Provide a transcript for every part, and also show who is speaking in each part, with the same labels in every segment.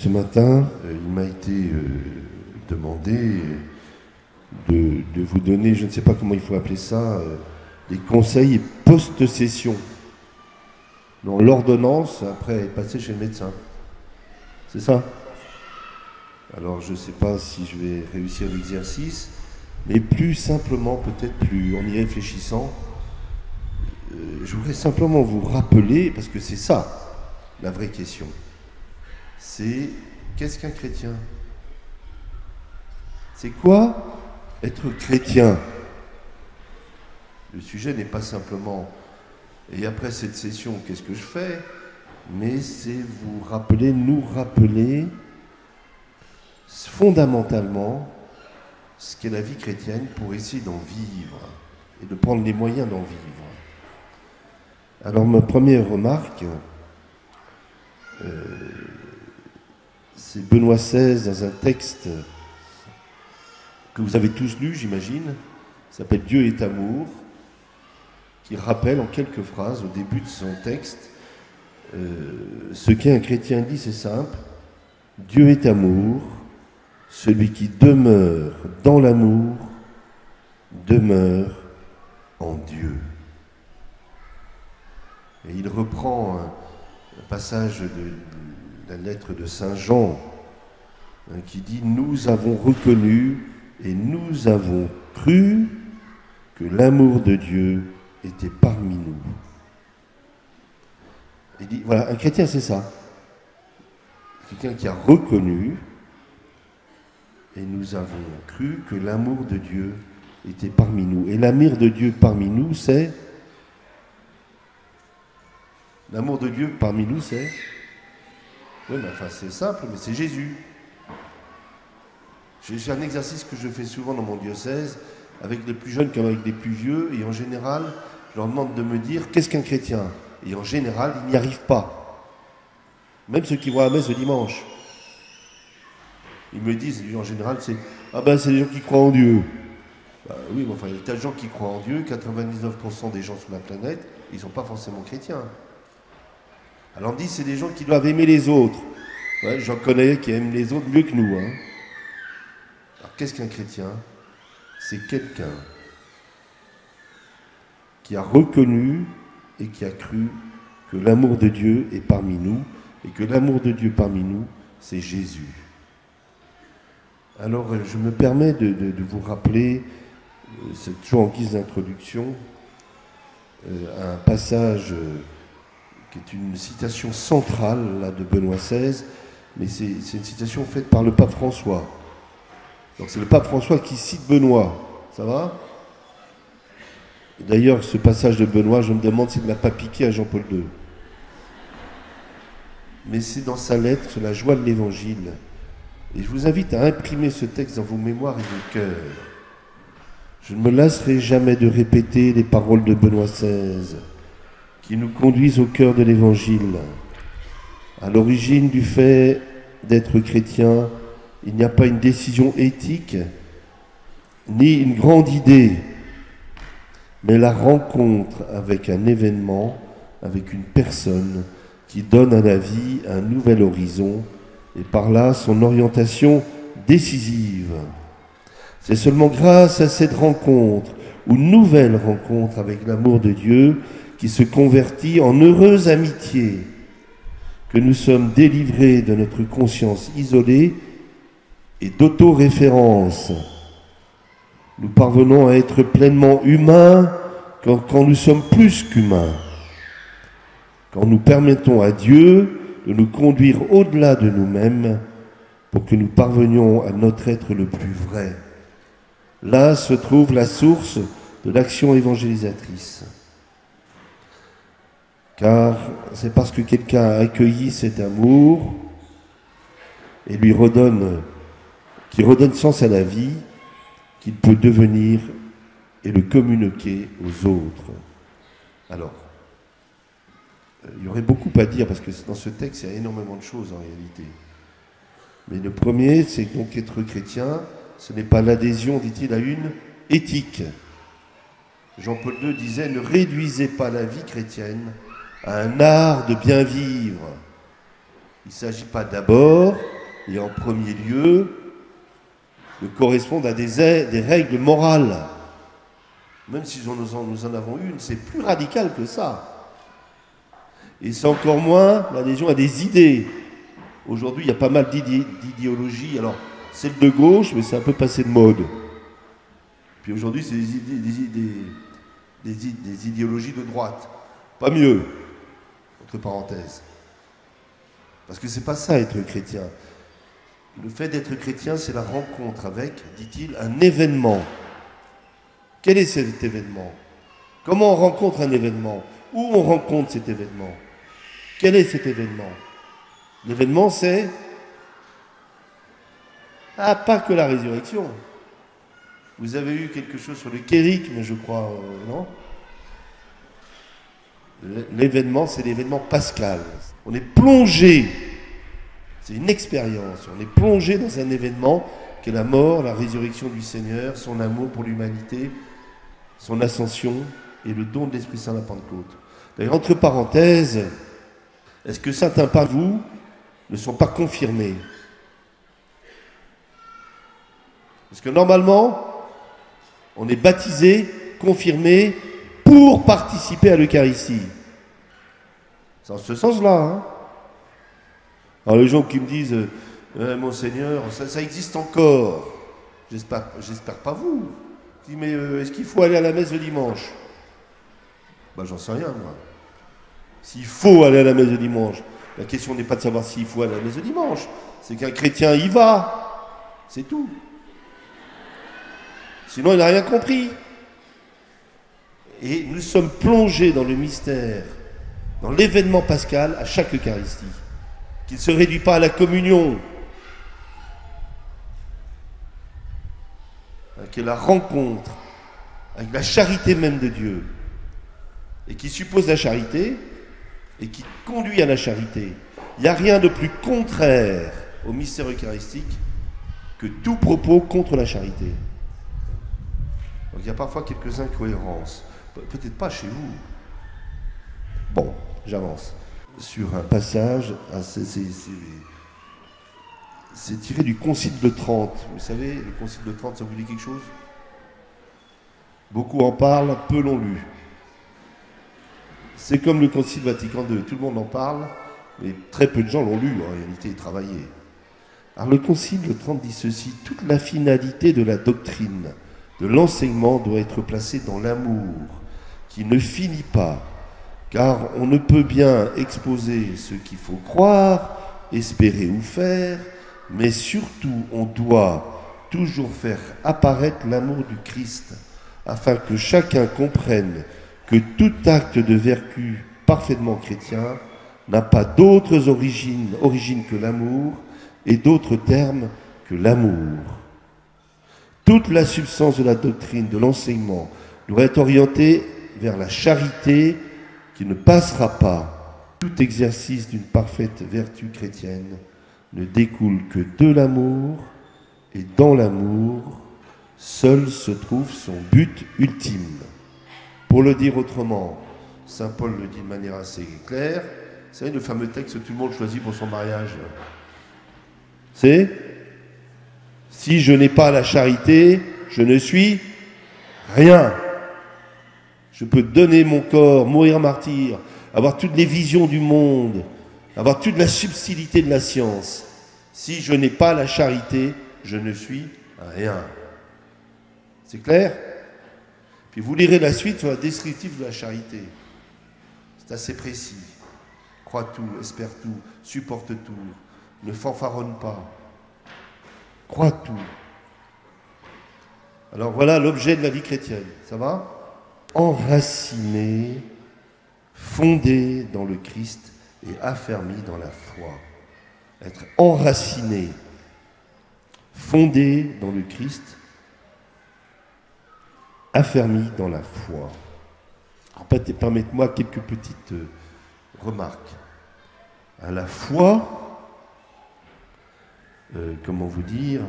Speaker 1: Ce matin, il m'a été demandé de vous donner, je ne sais pas comment il faut appeler ça, des conseils post-session. Donc l'ordonnance, après, est passée chez le médecin. C'est ça? Alors je ne sais pas si je vais réussir l'exercice, mais plus simplement, peut-être plus en y réfléchissant, je voudrais simplement vous rappeler, parce que c'est ça, la vraie question. C'est qu'est-ce qu'un chrétien? C'est quoi être chrétien? Le sujet n'est pas simplement et après cette session, qu'est-ce que je fais? Mais c'est vous rappeler, nous rappeler fondamentalement ce qu'est la vie chrétienne pour essayer d'en vivre et de prendre les moyens d'en vivre. Alors ma première remarque, c'est Benoît XVI dans un texte que vous avez tous lu, j'imagine, s'appelle Dieu est amour, qui rappelle en quelques phrases au début de son texte ce qu'est un chrétien dit, c'est simple. Dieu est amour, celui qui demeure dans l'amour demeure en Dieu. Et il reprend un passage de la lettre de Saint Jean qui dit « Nous avons reconnu et nous avons cru que l'amour de Dieu était parmi nous. » Il dit, voilà, un chrétien c'est ça. Quelqu'un qui a reconnu et nous avons cru que l'amour de Dieu était parmi nous. Et l'amour de Dieu parmi nous, c'est... L'amour de Dieu parmi nous, c'est... Oui, mais enfin c'est simple, mais c'est Jésus. C'est un exercice que je fais souvent dans mon diocèse, avec les plus jeunes comme avec les plus vieux, et en général, je leur demande de me dire qu'est-ce qu'un chrétien? Et en général, ils n'y arrivent pas. Même ceux qui vont à la messe le dimanche. Ils me disent, en général, c'est c'est des gens qui croient en Dieu. Bah, oui, mais enfin, il y a tas de gens qui croient en Dieu, 99% des gens sur la planète, ils ne sont pas forcément chrétiens. Alors on dit, c'est des gens qui doivent aimer les autres. Ouais, j'en connais qui aiment les autres mieux que nous. Hein. Alors qu'est-ce qu'un chrétien? C'est quelqu'un qui a reconnu et qui a cru que l'amour de Dieu est parmi nous, et que l'amour de Dieu parmi nous, c'est Jésus. Alors, je me permets de vous rappeler, c'est toujours en guise d'introduction, un passage qui est une citation centrale là, de Benoît XVI, mais c'est une citation faite par le pape François. Donc c'est le pape François qui cite Benoît, ça va? D'ailleurs, ce passage de Benoît, je me demande s'il ne l'a pas piqué à Jean-Paul II. Mais c'est dans sa lettre sur la joie de l'Évangile. Et je vous invite à imprimer ce texte dans vos mémoires et vos cœurs. Je ne me lasserai jamais de répéter les paroles de Benoît XVI qui nous conduisent au cœur de l'Évangile. À l'origine du fait d'être chrétien, il n'y a pas une décision éthique, ni une grande idée, mais la rencontre avec un événement, avec une personne qui donne à la vie un nouvel horizon et par là son orientation décisive. C'est seulement grâce à cette rencontre ou nouvelle rencontre avec l'amour de Dieu qui se convertit en heureuse amitié que nous sommes délivrés de notre conscience isolée et d'autoréférence. Nous parvenons à être pleinement humains quand nous sommes plus qu'humains. Quand nous permettons à Dieu de nous conduire au-delà de nous-mêmes pour que nous parvenions à notre être le plus vrai. Là se trouve la source de l'action évangélisatrice. Car c'est parce que quelqu'un a accueilli cet amour et qui redonne sens à la vie, qu'il peut devenir et le communiquer aux autres. Alors, il y aurait beaucoup à dire parce que dans ce texte, il y a énormément de choses en réalité. Mais le premier, c'est donc être chrétien, ce n'est pas l'adhésion, dit-il, à une éthique. Jean-Paul II disait « Ne réduisez pas la vie chrétienne à un art de bien vivre. Il ne s'agit pas d'abord et en premier lieu correspondent à des règles morales. Même si nous en avons une, c'est plus radical que ça. Et c'est encore moins l'adhésion à des idées. Aujourd'hui, il y a pas mal d'idéologies. Alors, celle de gauche, mais c'est un peu passé de mode. Puis aujourd'hui, c'est des idéologies de droite. Pas mieux, entre parenthèses. Parce que c'est pas ça, être chrétien. Le fait d'être chrétien, c'est la rencontre avec, dit-il, un événement. Quel est cet événement? Comment on rencontre un événement? Où on rencontre cet événement? Quel est cet événement? L'événement, c'est... Ah, pas que la résurrection. Vous avez eu quelque chose sur le kérigme, je crois, non? L'événement, c'est l'événement pascal. On est plongé, c'est une expérience, on est plongé dans un événement qui est la mort, la résurrection du Seigneur, son amour pour l'humanité, son ascension et le don de l'Esprit Saint à la Pentecôte. D'ailleurs, entre parenthèses, est-ce que certains parmi vous ne sont pas confirmés? Parce que normalement, on est baptisé, confirmé, pour participer à l'Eucharistie. C'est en ce sens-là. Hein. Alors les gens qui me disent mon Seigneur, ça existe encore. J'espère pas vous. Je dis, mais est-ce qu'il faut aller à la messe le dimanche? Ben, j'en sais rien, moi. S'il faut aller à la messe le dimanche, la question n'est pas de savoir s'il faut aller à la messe le dimanche. C'est qu'un chrétien y va. C'est tout. Sinon, il n'a rien compris. Et nous sommes plongés dans le mystère, dans l'événement pascal à chaque Eucharistie, qui ne se réduit pas à la communion, qui est la rencontre avec la charité même de Dieu, et qui suppose la charité, et qui conduit à la charité. Il n'y a rien de plus contraire au mystère eucharistique que tout propos contre la charité. Donc il y a parfois quelques incohérences. Peut-être pas chez vous. Bon, j'avance. Sur un passage, c'est tiré du Concile de Trente. Vous savez, le Concile de Trente, ça vous dit quelque chose? Beaucoup en parlent, peu l'ont lu. C'est comme le Concile Vatican II, tout le monde en parle, mais très peu de gens l'ont lu, en réalité, et travaillé. Alors le Concile de Trente dit ceci: toute la finalité de la doctrine, de l'enseignement doit être placée dans l'amour, qui ne finit pas, car on ne peut bien exposer ce qu'il faut croire, espérer ou faire, mais surtout on doit toujours faire apparaître l'amour du Christ, afin que chacun comprenne que tout acte de vertu parfaitement chrétien n'a pas d'autres origines que l'amour et d'autres termes que l'amour. Toute la substance de la doctrine, de l'enseignement, doit être orientée vers la charité qui ne passera pas. Tout exercice d'une parfaite vertu chrétienne ne découle que de l'amour, et dans l'amour, seul se trouve son but ultime. Pour le dire autrement, saint Paul le dit de manière assez claire, vous savez le fameux texte que tout le monde choisit pour son mariage, c'est « Si je n'ai pas la charité, je ne suis rien ». Je peux donner mon corps, mourir martyr, avoir toutes les visions du monde, avoir toute la subtilité de la science. Si je n'ai pas la charité, je ne suis rien. C'est clair? Puis vous lirez la suite sur la descriptive de la charité. C'est assez précis. Crois tout, espère tout, supporte tout, ne fanfaronne pas. Crois tout. Alors voilà l'objet de la vie chrétienne. Ça va? Enraciné, fondé dans le Christ et affermi dans la foi. Être enraciné, fondé dans le Christ, affermi dans la foi. Alors, permettez-moi quelques petites remarques. À la foi, comment vous dire,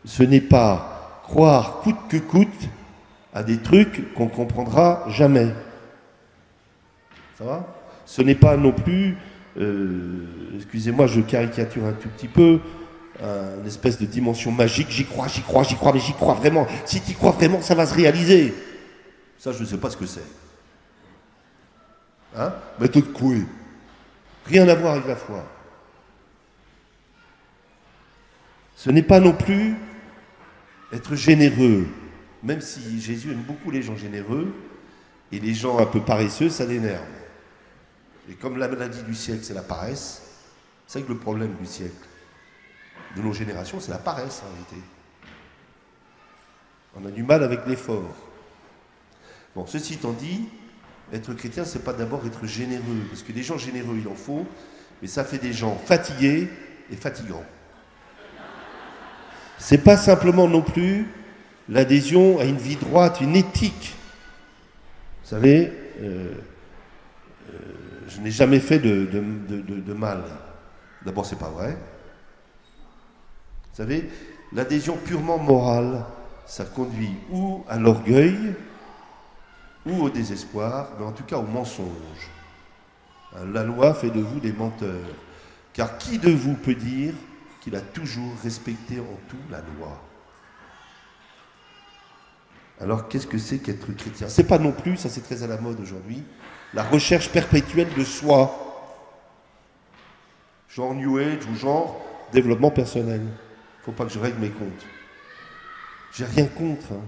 Speaker 1: ce n'est pas croire coûte que coûte à des trucs qu'on ne comprendra jamais. Ça va? Ce n'est pas non plus, excusez-moi, je caricature un tout petit peu, une espèce de dimension magique. J'y crois, mais j'y crois vraiment. Si tu y crois vraiment, ça va se réaliser. Ça, je ne sais pas ce que c'est. Hein? Méthode Coué. Rien à voir avec la foi. Ce n'est pas non plus être généreux. Même si Jésus aime beaucoup les gens généreux, et les gens un peu paresseux, ça l'énerve. Et comme la maladie du siècle, c'est la paresse, c'est que le problème du siècle, de nos générations, c'est la paresse en réalité. On a du mal avec l'effort. Bon, ceci étant dit, être chrétien, c'est pas d'abord être généreux, parce que des gens généreux, il en faut, mais ça fait des gens fatigués et fatigants. C'est pas simplement non plus l'adhésion à une vie droite, une éthique. Vous savez, je n'ai jamais fait de mal. D'abord, c'est pas vrai. Vous savez, l'adhésion purement morale, ça conduit ou à l'orgueil, ou au désespoir, mais en tout cas au mensonge. La loi fait de vous des menteurs. Car qui de vous peut dire qu'il a toujours respecté en tout la loi? Alors qu'est-ce que c'est qu'être chrétien? C'est pas non plus, ça c'est très à la mode aujourd'hui, la recherche perpétuelle de soi. Genre New Age ou genre développement personnel. Faut pas que je règle mes comptes. J'ai rien contre. Hein.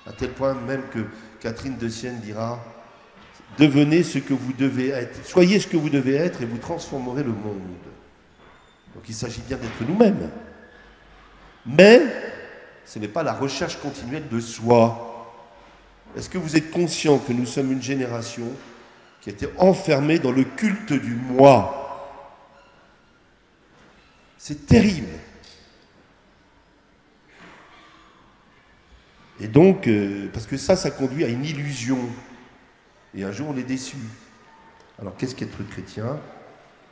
Speaker 1: À tel point même que Catherine de Sienne dira « Devenez ce que vous devez être. Soyez ce que vous devez être et vous transformerez le monde. » Donc il s'agit bien d'être nous-mêmes. Mais ce n'est pas la recherche continuelle de soi. Est-ce que vous êtes conscient que nous sommes une génération qui était enfermée dans le culte du moi? C'est terrible. Et donc, parce que ça conduit à une illusion. Et un jour, on est déçu. Alors, qu'est-ce qu'être chrétien?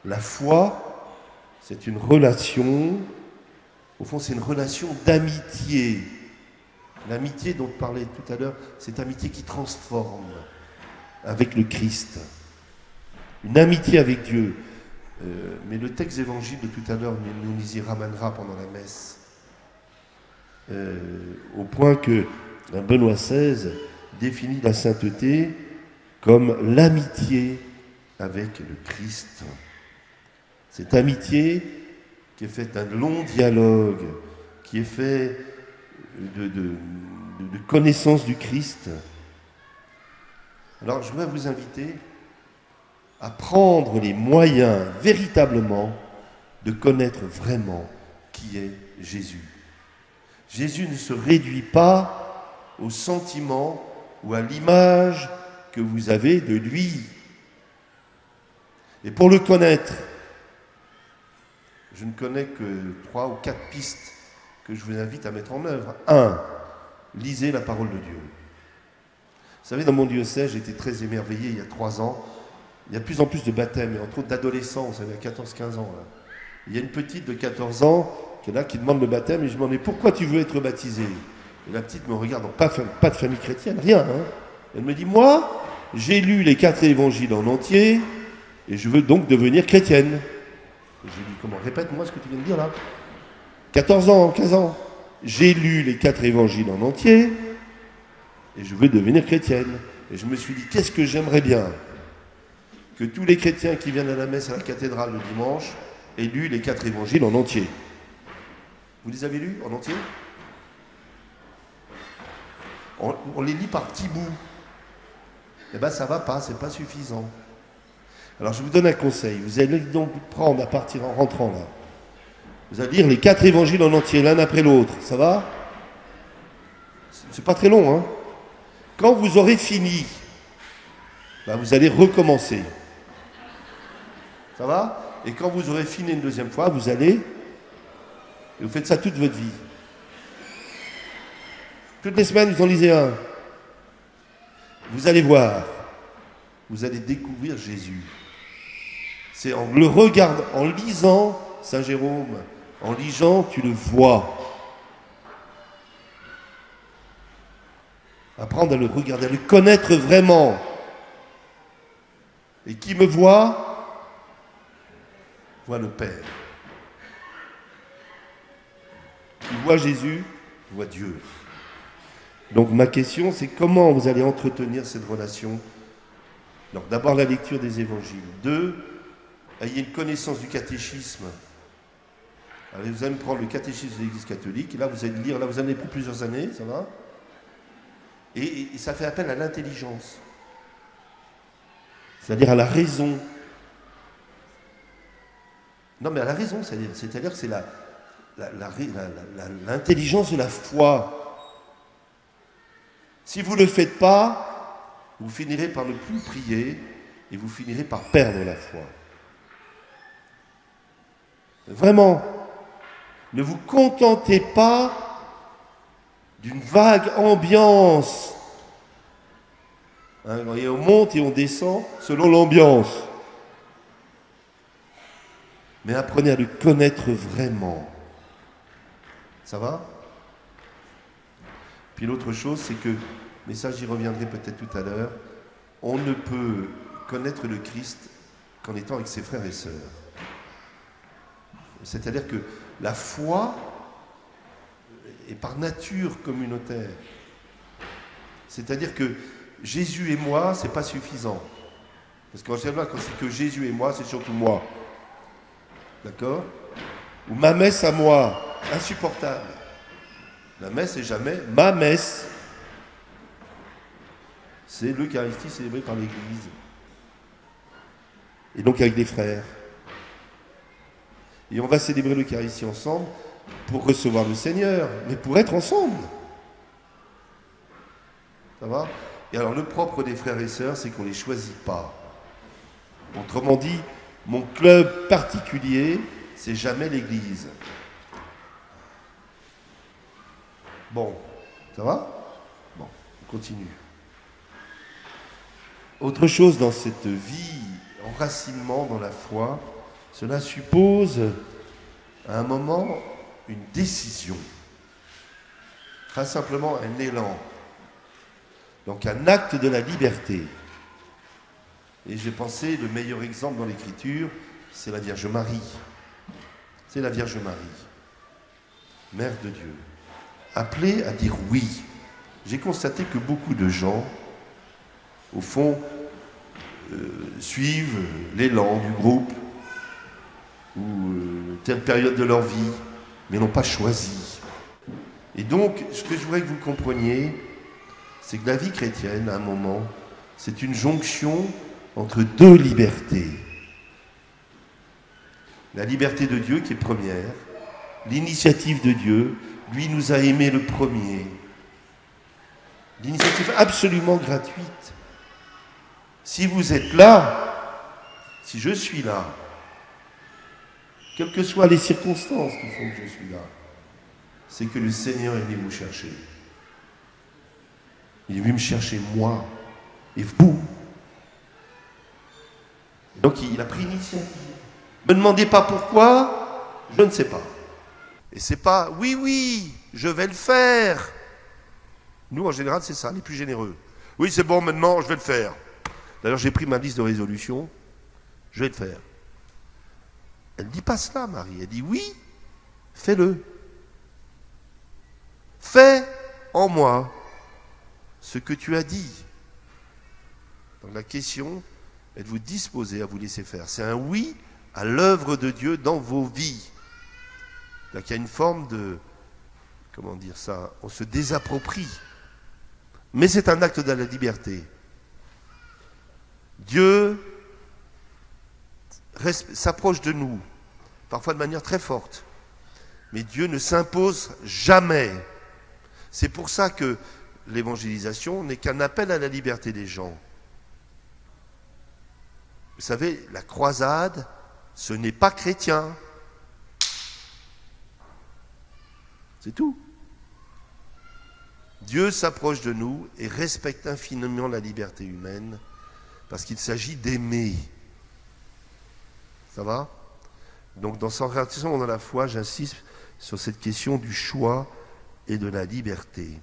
Speaker 1: La foi, c'est une relation, au fond, c'est une relation d'amitié. L'amitié dont je parlais tout à l'heure, c'est amitié qui transforme avec le Christ. Une amitié avec Dieu. Mais le texte évangile de tout à l'heure nous y ramènera pendant la messe. Au point que Benoît XVI définit la sainteté comme l'amitié avec le Christ. Cette amitié qui est faite d'un long dialogue, qui est faite de connaissance du Christ. Alors je voudrais vous inviter à prendre les moyens véritablement de connaître vraiment qui est Jésus. Jésus ne se réduit pas au sentiment ou à l'image que vous avez de lui. Et pour le connaître, je ne connais que 3 ou 4 pistes que je vous invite à mettre en œuvre. 1. Lisez la parole de Dieu. Vous savez, dans mon diocèse, j'ai été très émerveillé il y a 3 ans. Il y a de plus en plus de baptêmes, et entre autres d'adolescents, vous savez, à 14-15 ans. Là. Il y a une petite de 14 ans qui est là, qui demande le baptême, et je lui demande « Pourquoi tu veux être baptisé ?» Et la petite me regarde, pas de famille chrétienne, rien. Hein. Elle me dit « Moi, j'ai lu les 4 évangiles en entier, et je veux donc devenir chrétienne. » Et je lui dis « Comment? Répète-moi ce que tu viens de dire là. » 14 ans, 15 ans. J'ai lu les 4 évangiles en entier, et je veux devenir chrétienne. Et je me suis dit « Qu'est-ce que j'aimerais bien ?» que tous les chrétiens qui viennent à la messe à la cathédrale le dimanche aient lu les 4 évangiles en entier. Vous les avez lus en entier? On les lit par petits bouts. Eh bien, ça ne va pas, c'est pas suffisant. Alors, je vous donne un conseil. Vous allez donc prendre, à partir en rentrant là, vous allez lire les 4 évangiles en entier, l'un après l'autre. Ça va? C'est pas très long, hein? Quand vous aurez fini, ben, vous allez recommencer. Ça va? Et quand vous aurez fini une deuxième fois, vous allez, et vous faites ça toute votre vie. Toutes les semaines, vous en lisez un. Vous allez voir, vous allez découvrir Jésus. C'est en le regardant, en lisant Saint Jérôme, en lisant, tu le vois. Apprendre à le regarder, à le connaître vraiment. Et qui me voit le Père. vois Jésus, je vois Dieu. Donc ma question, c'est comment vous allez entretenir cette relation? Donc d'abord la lecture des évangiles. 2, ayez une connaissance du catéchisme. Alors, vous allez me prendre le catéchisme de l'Église catholique, et là vous allez le lire, là vous en avez pour plusieurs années, ça va? Et ça fait appel à l'intelligence. C'est-à-dire à la raison. Non mais à la raison, c'est-à-dire que c'est l'intelligence de la foi. Si vous ne le faites pas, vous finirez par ne plus prier et vous finirez par perdre la foi. Vraiment, ne vous contentez pas d'une vague ambiance. Hein, et on monte et on descend selon l'ambiance. Mais apprenez à le connaître vraiment. Ça va? Puis l'autre chose, c'est que, mais ça j'y reviendrai peut-être tout à l'heure, on ne peut connaître le Christ qu'en étant avec ses frères et sœurs. C'est-à-dire que la foi est par nature communautaire. C'est-à-dire que Jésus et moi, c'est pas suffisant. Parce qu'en général, quand c'est que Jésus et moi, c'est surtout moi. D'accord? Ou ma messe à moi, insupportable. La messe n'est jamais ma messe. C'est l'Eucharistie célébrée par l'Église. Et donc avec des frères. Et on va célébrer l'Eucharistie ensemble pour recevoir le Seigneur, mais pour être ensemble. Ça va? Et alors le propre des frères et sœurs, c'est qu'on ne les choisit pas. Autrement dit, mon club particulier, c'est jamais l'Église. Bon, ça va? Bon, on continue. Autre chose dans cette vie, enracinement dans la foi, cela suppose à un moment une décision, pas simplement un élan, donc un acte de la liberté. Et j'ai pensé, le meilleur exemple dans l'Écriture, c'est la Vierge Marie. C'est la Vierge Marie, Mère de Dieu, appelée à dire oui. J'ai constaté que beaucoup de gens, au fond, suivent l'élan du groupe ou telle période de leur vie, mais n'ont pas choisi. Et donc, ce que je voudrais que vous compreniez, c'est que la vie chrétienne, à un moment, c'est une jonction entre deux libertés. La liberté de Dieu qui est première, l'initiative de Dieu, lui nous a aimés le premier. L'initiative absolument gratuite. Si vous êtes là, si je suis là, quelles que soient les circonstances qui font que je suis là, c'est que le Seigneur est venu vous chercher. Il est venu me chercher moi et vous. Donc il a pris l'initiative. Ne me demandez pas pourquoi, je ne sais pas. Et c'est pas oui, oui, je vais le faire. Nous, en général, c'est ça, les plus généreux. Oui, c'est bon, maintenant, je vais le faire. D'ailleurs, j'ai pris ma liste de résolutions, je vais le faire. Elle ne dit pas cela, Marie. Elle dit oui, fais-le. Fais en moi ce que tu as dit. Donc la question, êtes-vous disposé à vous laisser faire? C'est un oui à l'œuvre de Dieu dans vos vies. Donc il y a une forme de, comment dire ça, on se désapproprie. Mais c'est un acte de la liberté. Dieu s'approche de nous, parfois de manière très forte. Mais Dieu ne s'impose jamais. C'est pour ça que l'évangélisation n'est qu'un appel à la liberté des gens. Vous savez, la croisade, ce n'est pas chrétien. C'est tout. Dieu s'approche de nous et respecte infiniment la liberté humaine parce qu'il s'agit d'aimer. Ça va? Donc dans son réaction dans la foi, j'insiste sur cette question du choix et de la liberté.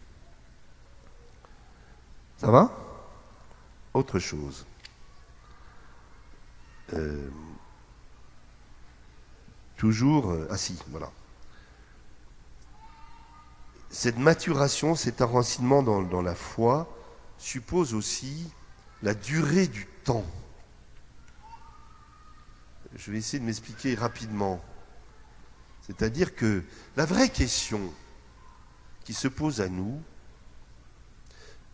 Speaker 1: Ça va? Autre chose. Toujours... ah si, voilà. cette maturation, cet enracinement dans la foi suppose aussi la durée du temps. Je vais essayer de m'expliquer rapidement. C'est-à-dire que la vraie question qui se pose à nous,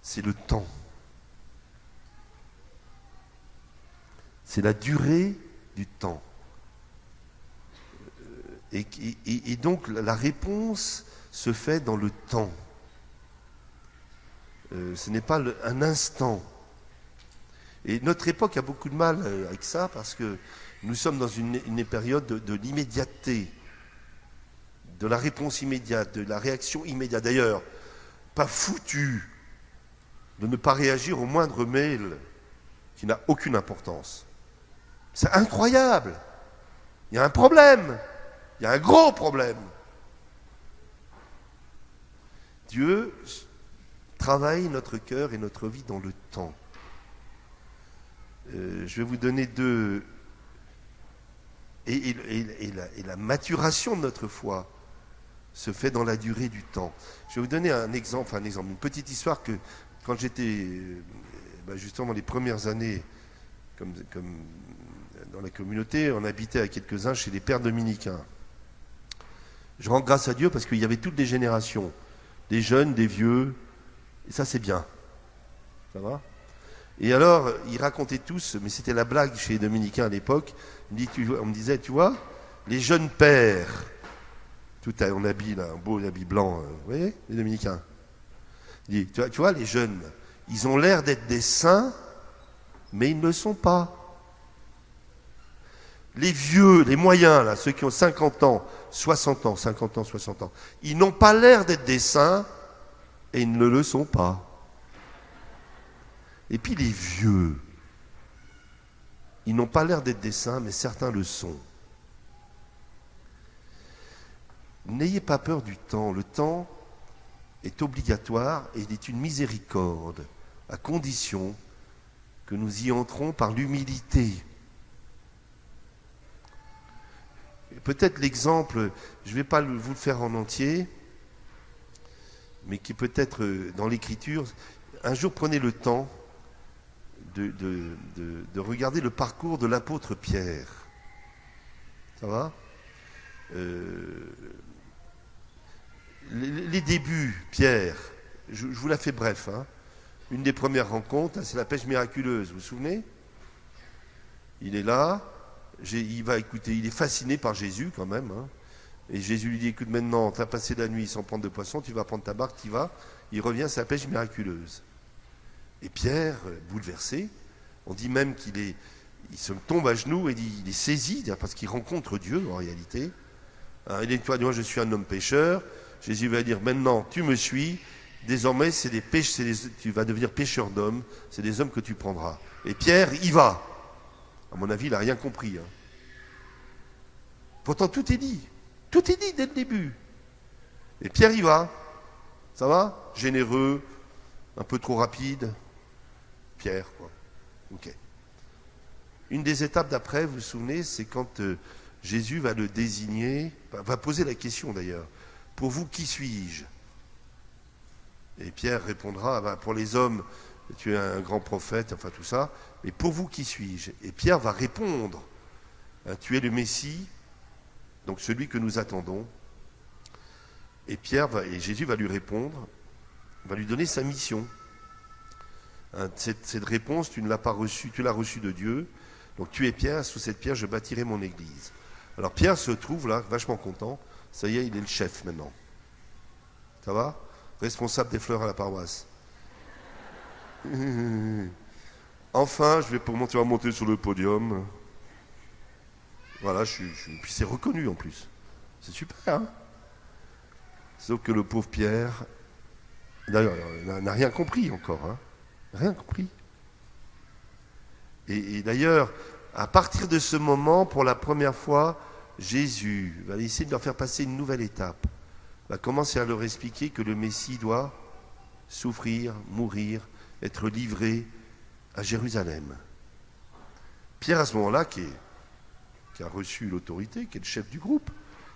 Speaker 1: c'est le temps. C'est la durée du temps. Et donc la réponse se fait dans le temps. Ce n'est pas un instant. Et notre époque a beaucoup de mal avec ça parce que nous sommes dans une période de l'immédiateté, de la réponse immédiate, de la réaction immédiate. D'ailleurs, pas foutu de ne pas réagir au moindre mail qui n'a aucune importance. C'est incroyable. Il y a un problème. Il y a un gros problème. Dieu travaille notre cœur et notre vie dans le temps. Je vais vous donner deux... Et la maturation de notre foi se fait dans la durée du temps. Je vais vous donner un exemple, une petite histoire que quand j'étais justement dans les premières années comme dans la communauté, on habitait à quelques-uns chez les pères dominicains. Je rends grâce à Dieu parce qu'il y avait toutes les générations, des jeunes, des vieux, et ça c'est bien. Ça va ? Et alors, ils racontaient tous, mais c'était la blague chez les dominicains à l'époque, on me disait, tu vois, les jeunes pères, tout en habit, là, un beau habit blanc, vous voyez, les dominicains. Il dit, tu vois, les jeunes, ils ont l'air d'être des saints, mais ils ne le sont pas. Les vieux, les moyens, là, ceux qui ont 50 ans, 60 ans, 50 ans, 60 ans, ils n'ont pas l'air d'être des saints, et ils ne le sont pas. Et puis les vieux, ils n'ont pas l'air d'être des saints, mais certains le sont. N'ayez pas peur du temps. Le temps est obligatoire et il est une miséricorde, à condition que nous y entrons par l'humilité. Peut-être l'exemple, je ne vais pas vous le faire en entier, mais qui peut être dans l'Écriture. Un jour, prenez le temps de regarder le parcours de l'apôtre Pierre. Ça va ? Les débuts, Pierre, je vous la fais bref. Une des premières rencontres, c'est la pêche miraculeuse, vous vous souvenez ? Il est là, il va écouter, il est fasciné par Jésus quand même. Et Jésus lui dit, écoute, maintenant, tu as passé la nuit sans prendre de poisson, tu vas prendre ta barque, tu y vas. Il revient, c'est la pêche miraculeuse. Et Pierre, bouleversé, on dit même il se tombe à genoux et il est saisi, parce qu'il rencontre Dieu en réalité. Il dit, toi, moi je suis un homme pécheur. Jésus va dire, maintenant tu me suis, désormais tu vas devenir pêcheur d'hommes, c'est des hommes que tu prendras. Et Pierre y va. À mon avis, il n'a rien compris. Pourtant tout est dit dès le début. Et Pierre y va. Ça va ? Généreux, un peu trop rapide. Pierre, quoi. Ok. Une des étapes d'après, vous vous souvenez, c'est quand Jésus va le désigner, va poser la question d'ailleurs, pour vous, qui suis-je ? Et Pierre répondra, pour les hommes, tu es un grand prophète, enfin tout ça, mais pour vous, qui suis-je ? Et Pierre va répondre, tu es le Messie, donc celui que nous attendons. Et Jésus va lui répondre, va lui donner sa mission. Cette réponse, tu ne l'as pas reçue, tu l'as reçue de Dieu. Donc tu es Pierre, sous cette pierre, je bâtirai mon église. Alors Pierre se trouve là, vachement content. Ça y est, il est le chef maintenant. Ça va ? Responsable des fleurs à la paroisse. Enfin, je vais monter sur le podium. Voilà, puis c'est reconnu en plus. C'est super, hein ? Sauf que le pauvre Pierre, d'ailleurs, n'a rien compris encore, hein ? Rien compris. Et d'ailleurs, à partir de ce moment, pour la première fois, Jésus va essayer de leur faire passer une nouvelle étape. Va commencer à leur expliquer que le Messie doit souffrir, mourir, être livré à Jérusalem. Pierre, à ce moment-là, qui a reçu l'autorité, qui est le chef du groupe,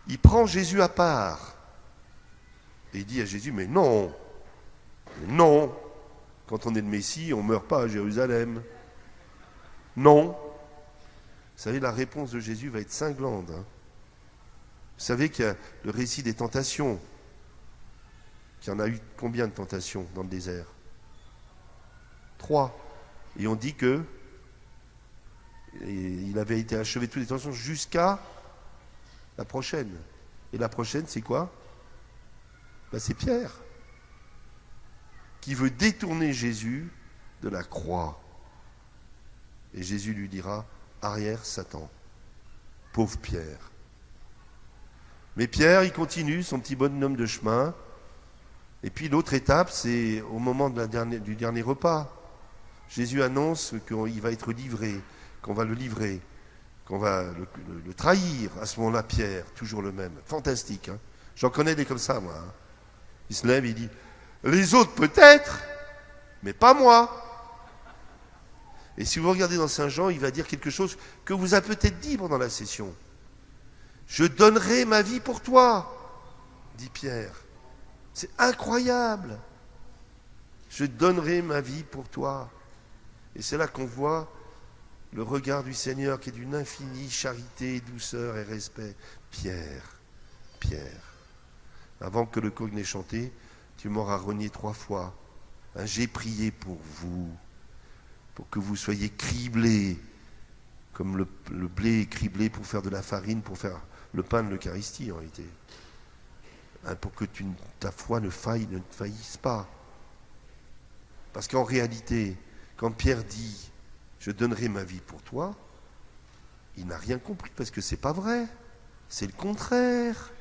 Speaker 1: il prend Jésus à part. Et il dit à Jésus, mais non, non, quand on est le Messie, on ne meurt pas à Jérusalem. Non. Vous savez, la réponse de Jésus va être cinglante. Hein. Vous savez qu'il y a le récit des tentations. Qu'il y en a eu combien de tentations dans le désert? 3. Et on dit que il avait été achevé toutes les tentations jusqu'à la prochaine. Et la prochaine, c'est quoi? Ben, c'est Pierre, qui veut détourner Jésus de la croix. Et Jésus lui dira, arrière Satan, pauvre Pierre. Mais Pierre, il continue son petit bonhomme de chemin. Et puis l'autre étape, c'est au moment du dernier repas. Jésus annonce qu'il va être livré, qu'on va le livrer, qu'on va le trahir. À ce moment-là, Pierre, toujours le même. Fantastique. Hein. J'en connais des comme ça, moi. Hein. Il se lève, il dit, les autres peut-être, mais pas moi. Et si vous regardez dans Saint Jean, il va dire quelque chose que vous avez peut-être dit pendant la session. Je donnerai ma vie pour toi, dit Pierre. C'est incroyable. Je donnerai ma vie pour toi. Et c'est là qu'on voit le regard du Seigneur qui est d'une infinie charité, douceur et respect. Pierre, Pierre, avant que le coq n'ait chanté, tu m'auras renié 3 fois. Hein, j'ai prié pour vous, pour que vous soyez criblés, comme le blé est criblé pour faire de la farine, pour faire le pain de l'Eucharistie en réalité. Hein, pour que ta foi ne faillisse pas. Parce qu'en réalité, quand Pierre dit « Je donnerai ma vie pour toi », il n'a rien compris parce que c'est pas vrai. C'est le contraire.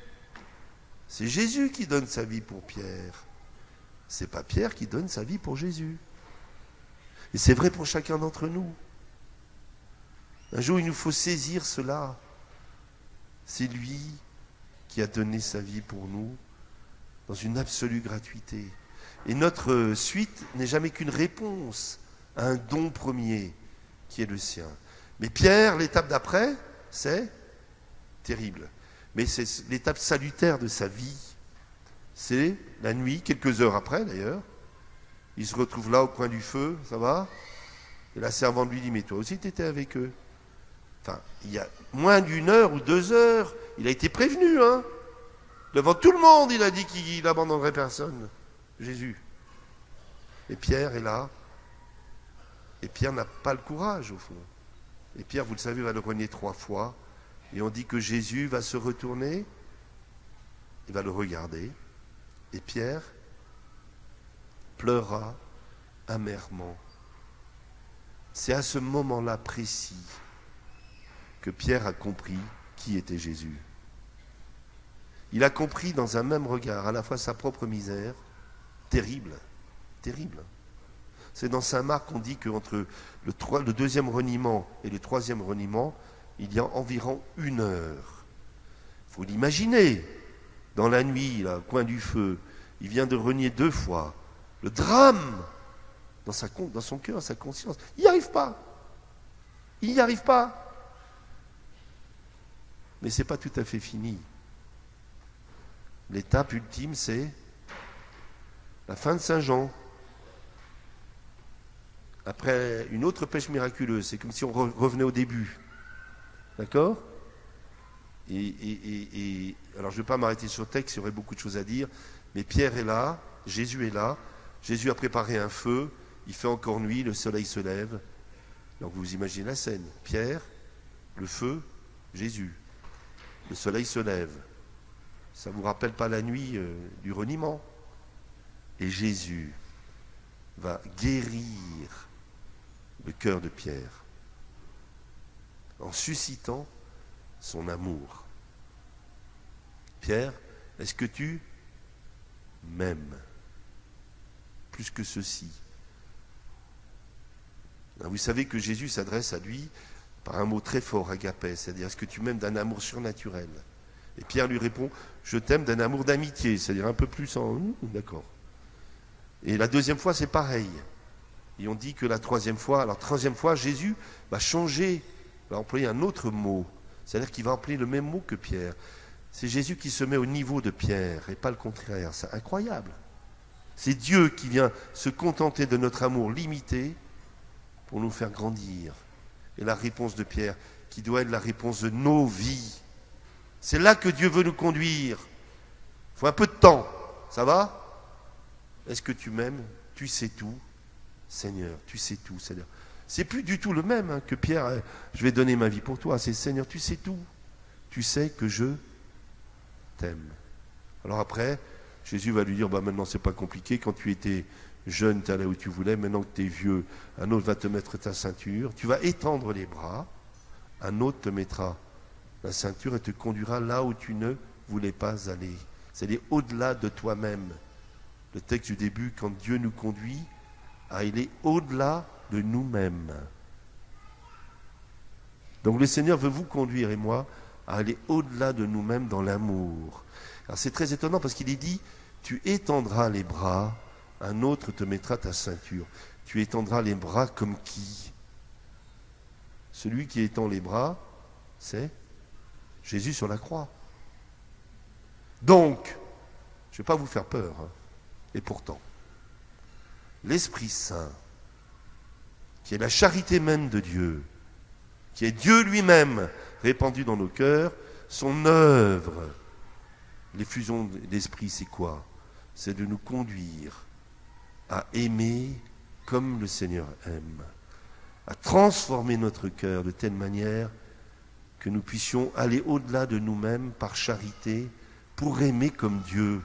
Speaker 1: C'est Jésus qui donne sa vie pour Pierre. C'est pas Pierre qui donne sa vie pour Jésus. Et c'est vrai pour chacun d'entre nous. Un jour, il nous faut saisir cela. C'est lui qui a donné sa vie pour nous dans une absolue gratuité. Et notre suite n'est jamais qu'une réponse à un don premier qui est le sien. Mais Pierre, l'étape d'après, c'est terrible. Mais c'est l'étape salutaire de sa vie. C'est la nuit, quelques heures après d'ailleurs. Il se retrouve là au coin du feu, ça va? Et la servante lui dit, mais toi aussi tu étais avec eux. Enfin, il y a moins d'1 heure ou 2 heures, il a été prévenu, hein. Devant tout le monde, il a dit qu'il n'abandonnerait personne. Jésus. Et Pierre est là. Et Pierre n'a pas le courage, au fond. Et Pierre, vous le savez, va le renier 3 fois. Et on dit que Jésus va se retourner, il va le regarder. Et Pierre pleura amèrement. C'est à ce moment-là précis que Pierre a compris qui était Jésus. Il a compris dans un même regard à la fois sa propre misère, terrible, terrible. C'est dans Saint Marc qu'on dit qu'entre le 2e reniement et le 3e reniement, il y a environ 1 heure. Il faut l'imaginer. Dans la nuit, là, au coin du feu, il vient de renier 2 fois. Le drame dans son cœur, sa conscience. Il n'y arrive pas. Il n'y arrive pas. Mais ce n'est pas tout à fait fini. L'étape ultime, c'est la fin de Saint Jean. Après une autre pêche miraculeuse, c'est comme si on revenait au début. D'accord ? Et alors je ne vais pas m'arrêter sur le texte, il y aurait beaucoup de choses à dire, mais Pierre est là, Jésus est là, Jésus a préparé un feu, il fait encore nuit, le soleil se lève. Donc vous imaginez la scène. Pierre, le feu, Jésus. Le soleil se lève. Ça ne vous rappelle pas la nuit du reniement? Et Jésus va guérir le cœur de Pierre en suscitant son amour. Pierre, est-ce que tu m'aimes plus que ceci? Vous savez que Jésus s'adresse à lui par un mot très fort, agapé, c'est-à-dire est-ce que tu m'aimes d'un amour surnaturel? Et Pierre lui répond, je t'aime d'un amour d'amitié, c'est-à-dire un peu plus en... D'accord. Et la 2e fois, c'est pareil. Et on dit que la 3e fois, alors 3e fois, Jésus va changer, va employer un autre mot. C'est-à-dire qu'il va employer le même mot que Pierre. C'est Jésus qui se met au niveau de Pierre et pas le contraire. C'est incroyable. C'est Dieu qui vient se contenter de notre amour limité pour nous faire grandir. Et la réponse de Pierre, qui doit être la réponse de nos vies. C'est là que Dieu veut nous conduire. Il faut un peu de temps. Ça va? Est-ce que tu m'aimes? Tu sais tout, Seigneur, tu sais tout, Seigneur. C'est plus du tout le même hein, que Pierre, je vais donner ma vie pour toi. C'est Seigneur, tu sais tout. Tu sais que je t'aime. Alors après, Jésus va lui dire, bah maintenant c'est pas compliqué, quand tu étais jeune, tu allais où tu voulais, maintenant que tu es vieux, un autre va te mettre ta ceinture, tu vas étendre les bras, un autre te mettra la ceinture et te conduira là où tu ne voulais pas aller. C'est aller au-delà de toi-même. Le texte du début, quand Dieu nous conduit à aller au-delà de nous-mêmes. Donc le Seigneur veut vous conduire et moi à aller au-delà de nous-mêmes dans l'amour. Alors c'est très étonnant parce qu'il est dit, tu étendras les bras, un autre te mettra ta ceinture. Tu étendras les bras comme qui? Celui qui étend les bras, c'est Jésus sur la croix. Donc, je ne vais pas vous faire peur, hein. Et pourtant, l'Esprit Saint, qui est la charité même de Dieu, qui est Dieu lui-même répandu dans nos cœurs, son œuvre, l'effusion d'esprit, c'est quoi? C'est de nous conduire à aimer comme le Seigneur aime, à transformer notre cœur de telle manière que nous puissions aller au-delà de nous-mêmes par charité pour aimer comme Dieu,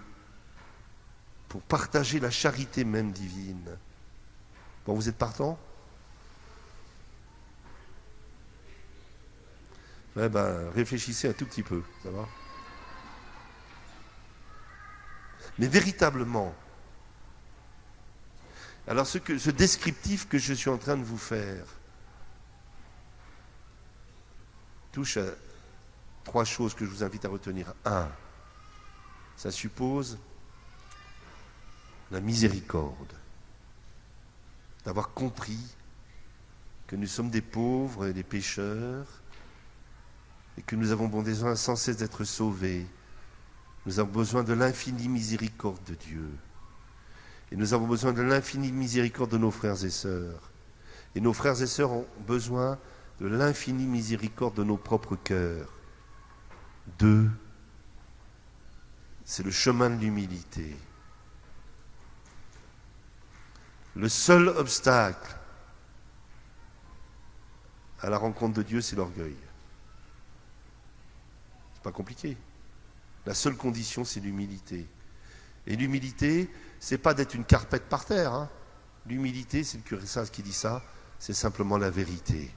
Speaker 1: pour partager la charité même divine. Bon, vous êtes partants? Eh ben, réfléchissez un tout petit peu, ça va? Mais véritablement, alors ce descriptif que je suis en train de vous faire touche à trois choses que je vous invite à retenir. Un, ça suppose la miséricorde, d'avoir compris que nous sommes des pauvres et des pécheurs et que nous avons besoin sans cesse d'être sauvés. Nous avons besoin de l'infinie miséricorde de Dieu. Et nous avons besoin de l'infinie miséricorde de nos frères et sœurs. Et nos frères et sœurs ont besoin de l'infinie miséricorde de nos propres cœurs. Deux, c'est le chemin de l'humilité. Le seul obstacle à la rencontre de Dieu, c'est l'orgueil. C'est pas compliqué. La seule condition, c'est l'humilité. Et l'humilité, c'est pas d'être une carpette par terre. Hein. L'humilité, c'est le curé Sas qui dit ça, c'est simplement la vérité.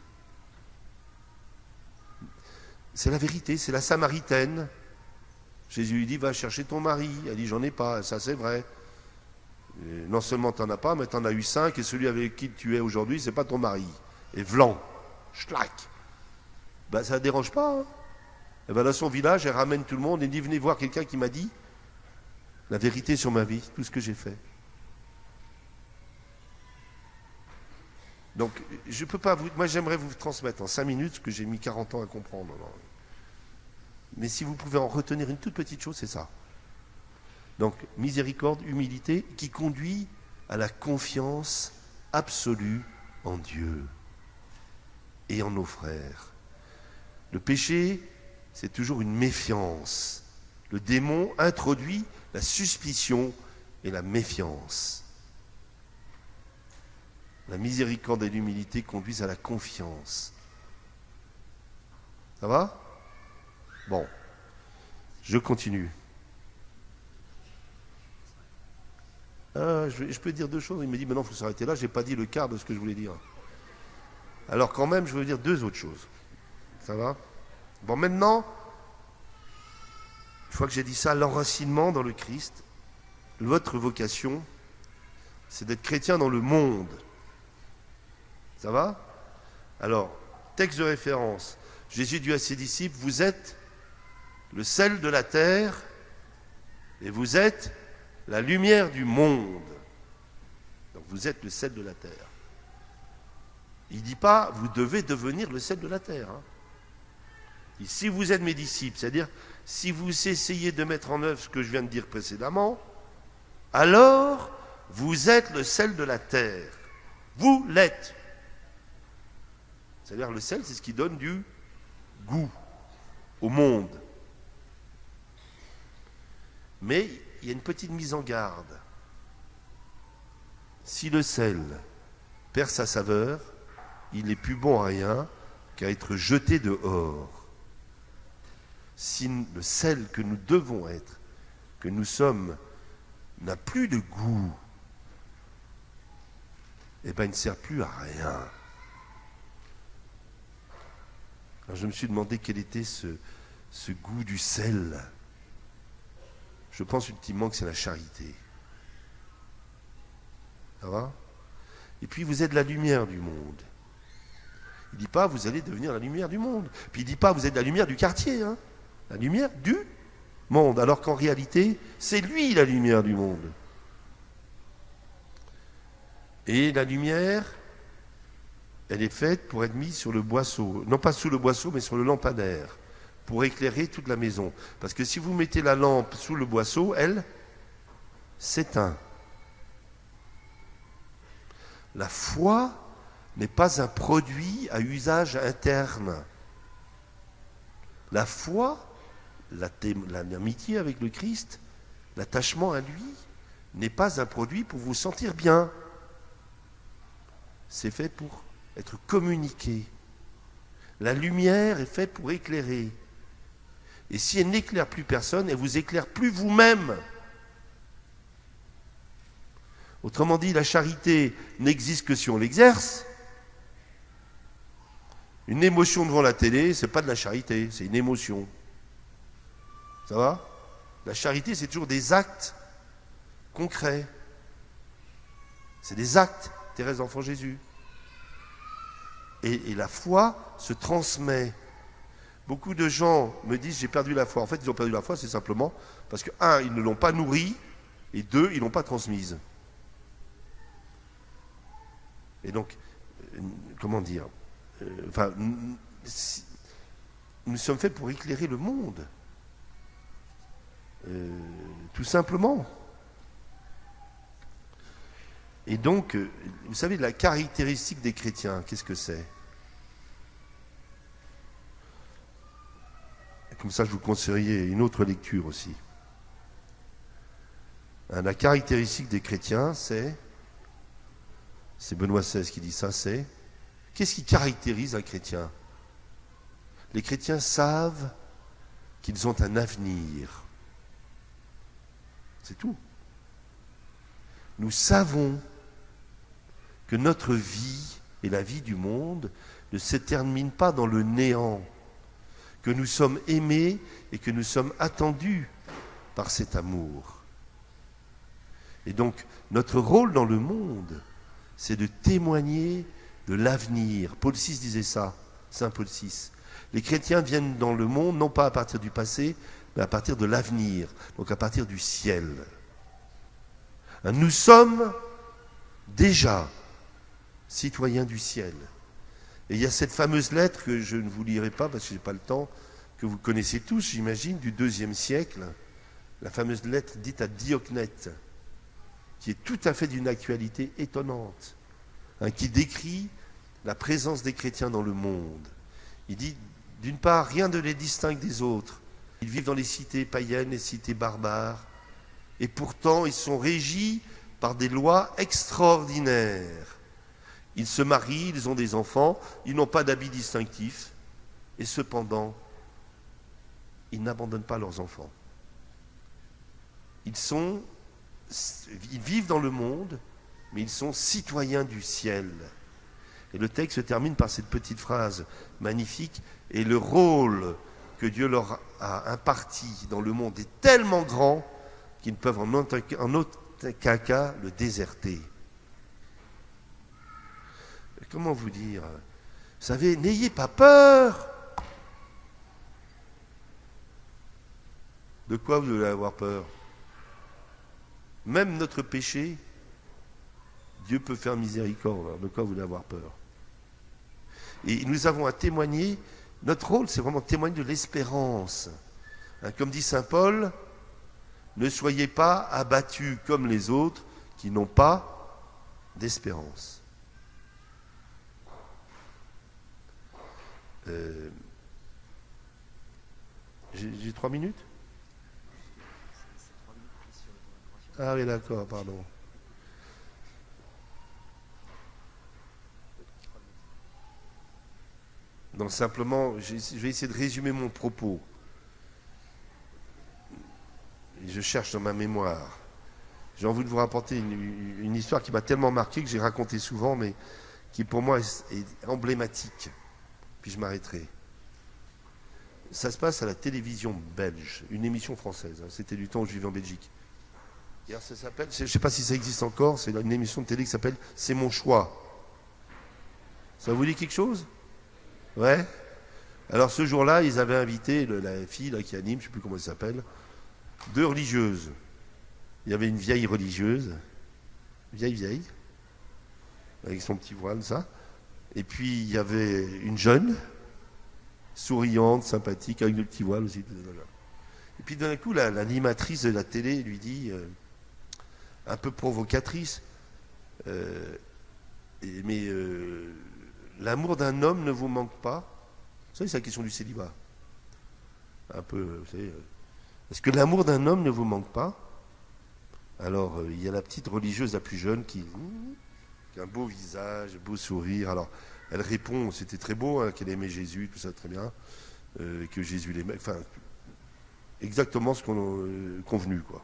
Speaker 1: C'est la vérité, c'est la Samaritaine. Jésus lui dit, va chercher ton mari. Elle dit, j'en ai pas, ça c'est vrai. Et non seulement tu n'en as pas, mais tu en as eu 5, et celui avec qui tu es aujourd'hui, c'est pas ton mari. Et vlan, schlac. Ben, ça ne dérange pas. Hein. Et ben, dans son village, elle ramène tout le monde et dit, venez voir quelqu'un qui m'a dit la vérité sur ma vie, tout ce que j'ai fait. Donc, je peux pas vous... Moi, j'aimerais vous transmettre en 5 minutes ce que j'ai mis 40 ans à comprendre. Mais si vous pouvez en retenir une toute petite chose, c'est ça. Donc, miséricorde, humilité, qui conduit à la confiance absolue en Dieu et en nos frères. Le péché, c'est toujours une méfiance. Le démon introduit la suspicion et la méfiance. La miséricorde et l'humilité conduisent à la confiance. Ça va? Bon, je continue. Je peux dire deux choses. Il me dit, maintenant, il faut s'arrêter là. Je n'ai pas dit le quart de ce que je voulais dire. Alors quand même, je veux dire deux autres choses. Ça va? Bon, maintenant, une fois que j'ai dit ça, l'enracinement dans le Christ, votre vocation, c'est d'être chrétien dans le monde. Ça va? Alors, texte de référence. Jésus dit à ses disciples, vous êtes le sel de la terre et vous êtes la lumière du monde. Donc vous êtes le sel de la terre. Il ne dit pas, vous devez devenir le sel de la terre. Hein. Il dit, si vous êtes mes disciples, c'est-à-dire si vous essayez de mettre en œuvre ce que je viens de dire précédemment, alors vous êtes le sel de la terre. Vous l'êtes. C'est-à-dire le sel, c'est ce qui donne du goût au monde. Mais il y a une petite mise en garde. Si le sel perd sa saveur, il n'est plus bon à rien qu'à être jeté dehors. Si le sel que nous devons être, que nous sommes, n'a plus de goût, eh bien il ne sert plus à rien. Alors je me suis demandé quel était ce goût du sel. Je pense ultimement que c'est la charité. Ça va? Et puis vous êtes la lumière du monde. Il ne dit pas vous allez devenir la lumière du monde. Puis il ne dit pas vous êtes la lumière du quartier. Hein? La lumière du monde. Alors qu'en réalité, c'est lui la lumière du monde. Et la lumière, elle est faite pour être mise sur le boisseau. Non pas sous le boisseau, mais sur le lampadaire. Pour éclairer toute la maison. Parce que si vous mettez la lampe sous le boisseau, elle s'éteint. La foi n'est pas un produit à usage interne. La foi, l'amitié avec le Christ, l'attachement à lui, n'est pas un produit pour vous sentir bien. C'est fait pour être communiqué. La lumière est faite pour éclairer. Et si elle n'éclaire plus personne, elle vous éclaire plus vous-même. Autrement dit, la charité n'existe que si on l'exerce. Une émotion devant la télé, c'est pas de la charité, c'est une émotion. Ça va? La charité, c'est toujours des actes concrets. C'est des actes, Thérèse d'Enfant Jésus. Et la foi se transmet. Beaucoup de gens me disent j'ai perdu la foi. En fait, ils ont perdu la foi, c'est simplement parce que, un, ils ne l'ont pas nourrie, et deux, ils ne l'ont pas transmise. Et donc, comment dire, nous sommes faits pour éclairer le monde. Tout simplement. Et donc, vous savez, la caractéristique des chrétiens, qu'est-ce que c'est? Comme ça, je vous conseillerais une autre lecture aussi. La caractéristique des chrétiens, c'est Benoît XVI qui dit ça, c'est qu'est-ce qui caractérise un chrétien? Les chrétiens savent qu'ils ont un avenir. C'est tout. Nous savons que notre vie et la vie du monde ne se terminent pas dans le néant, que nous sommes aimés et que nous sommes attendus par cet amour. Et donc, notre rôle dans le monde, c'est de témoigner de l'avenir. Paul VI disait ça, Saint Paul VI. Les chrétiens viennent dans le monde, non pas à partir du passé, mais à partir de l'avenir, donc à partir du ciel. Nous sommes déjà citoyens du ciel. Et il y a cette fameuse lettre que je ne vous lirai pas parce que je n'ai pas le temps, que vous connaissez tous, j'imagine, du IIe siècle, la fameuse lettre dite à Diocnète, qui est tout à fait d'une actualité étonnante, qui décrit la présence des chrétiens dans le monde. Il dit, d'une part, rien ne les distingue des autres. Ils vivent dans les cités païennes, les cités barbares, et pourtant ils sont régis par des lois extraordinaires. Ils se marient, ils ont des enfants, ils n'ont pas d'habits distinctifs, et cependant, ils n'abandonnent pas leurs enfants. Ils vivent dans le monde, mais ils sont citoyens du ciel. Et le texte se termine par cette petite phrase magnifique. Et le rôle que Dieu leur a imparti dans le monde est tellement grand qu'ils ne peuvent en aucun cas le déserter. Comment vous dire? Vous savez, n'ayez pas peur. De quoi vous allez avoir peur? Même notre péché, Dieu peut faire miséricorde. Alors de quoi vous allez avoir peur? Et nous avons à témoigner, notre rôle c'est vraiment de témoigner de l'espérance. Hein, comme dit saint Paul, ne soyez pas abattus comme les autres qui n'ont pas d'espérance. J'ai 3 minutes? Ah oui, d'accord, pardon. Donc simplement, je vais essayer de résumer mon propos. Et je cherche dans ma mémoire. J'ai envie de vous rapporter une histoire qui m'a tellement marqué, que j'ai raconté souvent, mais qui pour moi est emblématique. Puis je m'arrêterai. Ça se passe à la télévision belge, une émission française. Hein. C'était du temps où je vivais en Belgique. Et alors ça s'appelle, je ne sais pas si ça existe encore, c'est une émission de télé qui s'appelle C'est mon choix. Ça vous dit quelque chose? Ouais. Alors ce jour-là, ils avaient invité la fille là, qui anime, je ne sais plus comment elle s'appelle, 2 religieuses. Il y avait une vieille religieuse, vieille, avec son petit voile, ça. Et puis il y avait une jeune, souriante, sympathique, avec le petit voile aussi. Et puis d'un coup, l'animatrice de la télé lui dit, un peu provocatrice, mais l'amour d'un homme ne vous manque pas? Vous savez, c'est la question du célibat. Un peu, vous savez. Est-ce que l'amour d'un homme ne vous manque pas? Alors, il y a la petite religieuse la plus jeune qui a un beau visage, un beau sourire. Alors, elle répond, c'était très beau, hein, qu'elle aimait Jésus, tout ça très bien, que Jésus l'aimait. Enfin, exactement ce qu'on a convenu, quoi.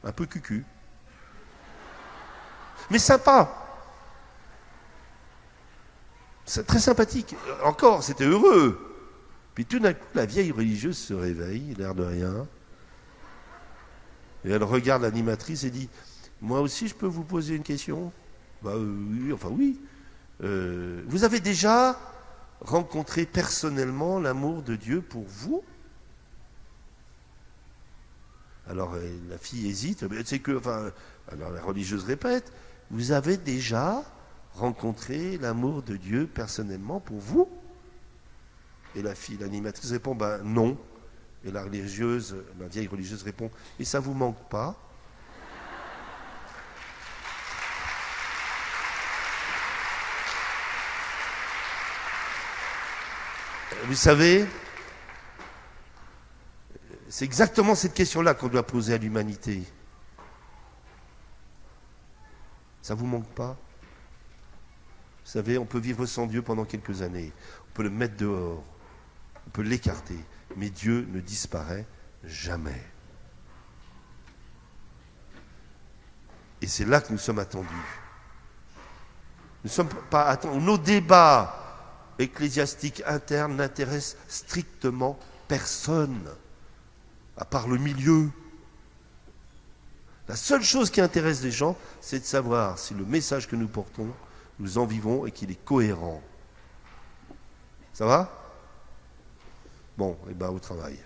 Speaker 1: Un peu cucu. Mais sympa. C'est très sympathique. Encore, c'était heureux. Puis tout d'un coup, la vieille religieuse se réveille, l'air de rien. Et elle regarde l'animatrice et dit, moi aussi je peux vous poser une question? Bah oui, enfin oui. Vous avez déjà rencontré personnellement l'amour de Dieu pour vous? Alors la fille hésite, c'est que, enfin, alors la religieuse répète, vous avez déjà rencontré l'amour de Dieu personnellement pour vous? Et la fille, l'animatrice répond, ben non. Et la vieille religieuse répond, et ça vous manque pas? Vous savez, c'est exactement cette question-là qu'on doit poser à l'humanité. Ça vous manque pas? Vous savez, on peut vivre sans Dieu pendant quelques années. On peut le mettre dehors. On peut l'écarter. Mais Dieu ne disparaît jamais. Et c'est là que nous sommes attendus. Nous ne sommes pas attendus. Nos débats ecclésiastiques internes n'intéressent strictement personne, à part le milieu. La seule chose qui intéresse les gens, c'est de savoir si le message que nous portons, nous en vivons et qu'il est cohérent. Ça va? Bon, et bien au travail.